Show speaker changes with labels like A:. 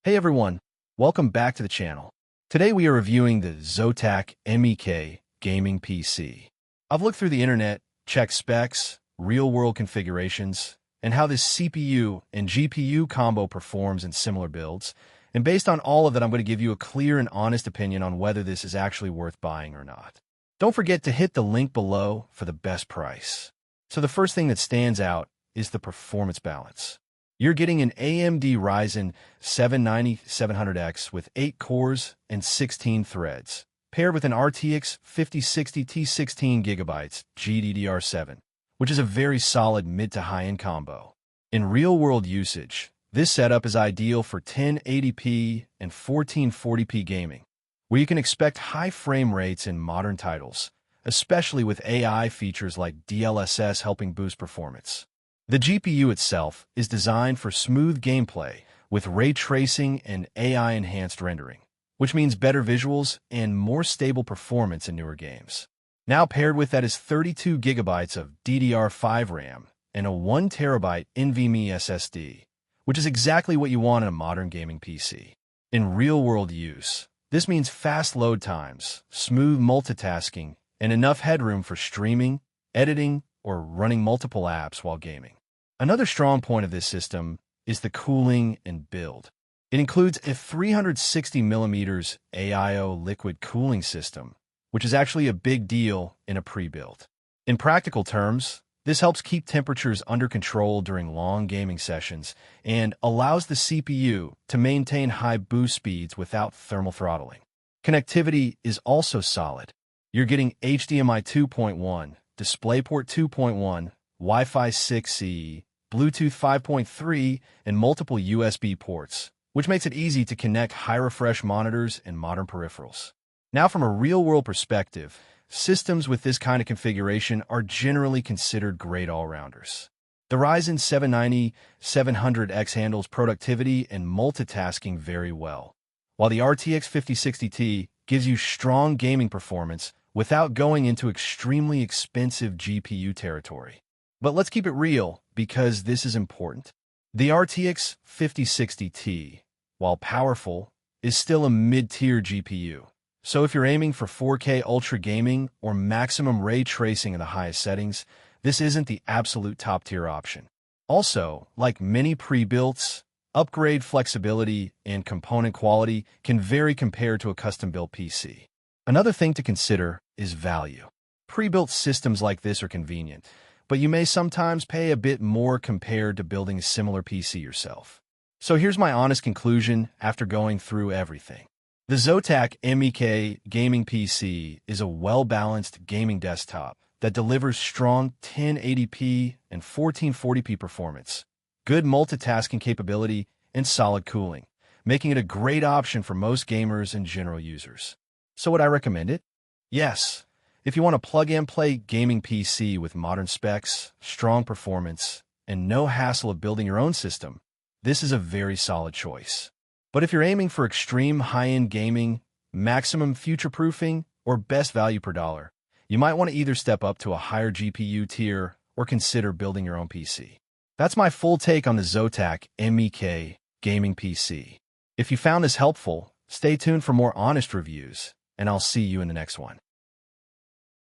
A: Hey everyone, welcome back to the channel. Today we are reviewing the ZOTAC MEK gaming PC. I've looked through the internet, checked specs, real-world configurations, and how this CPU and GPU combo performs in similar builds, and based on all of that I'm going to give you a clear and honest opinion on whether this is actually worth buying or not. Don't forget to hit the link below for the best price. So the first thing that stands out is the performance balance. You're getting an AMD Ryzen 700X with 8 cores and 16 threads, paired with an RTX 5060 T16GB GDDR7, which is a very solid mid to high-end combo. In real-world usage, this setup is ideal for 1080p and 1440p gaming, where you can expect high frame rates in modern titles, especially with AI features like DLSS helping boost performance. The GPU itself is designed for smooth gameplay with ray tracing and AI-enhanced rendering, which means better visuals and more stable performance in newer games. Now paired with that is 32 GB of DDR5 RAM and a 1 TB NVMe SSD, which is exactly what you want in a modern gaming PC. In real-world use, this means fast load times, smooth multitasking, and enough headroom for streaming, editing, or running multiple apps while gaming. Another strong point of this system is the cooling and build. It includes a 360mm AIO liquid cooling system, which is actually a big deal in a pre-built. In practical terms, this helps keep temperatures under control during long gaming sessions and allows the CPU to maintain high boost speeds without thermal throttling. Connectivity is also solid. You're getting HDMI 2.1, DisplayPort 2.1, Wi-Fi 6E, Bluetooth 5.3, and multiple USB ports, which makes it easy to connect high-refresh monitors and modern peripherals. Now, from a real-world perspective, systems with this kind of configuration are generally considered great all-rounders. The Ryzen 700X handles productivity and multitasking very well, while the RTX 5060 Ti gives you strong gaming performance without going into extremely expensive GPU territory. But let's keep it real, because this is important. The RTX 5060 Ti, while powerful, is still a mid-tier GPU. So if you're aiming for 4K ultra gaming or maximum ray tracing in the highest settings, this isn't the absolute top-tier option. Also, like many pre-builts, upgrade flexibility and component quality can vary compared to a custom-built PC. Another thing to consider is value. Pre-built systems like this are convenient, but you may sometimes pay a bit more compared to building a similar PC yourself. So here's my honest conclusion after going through everything. The ZOTAC MEK gaming PC is a well-balanced gaming desktop that delivers strong 1080p and 1440p performance, good multitasking capability, and solid cooling, making it a great option for most gamers and general users. So would I recommend it? Yes. If you want a plug-and-play gaming PC with modern specs, strong performance, and no hassle of building your own system, this is a very solid choice. But if you're aiming for extreme high-end gaming, maximum future-proofing, or best value per dollar, you might want to either step up to a higher GPU tier or consider building your own PC. That's my full take on the ZOTAC MEK gaming PC. If you found this helpful, stay tuned for more honest reviews, and I'll see you in the next one.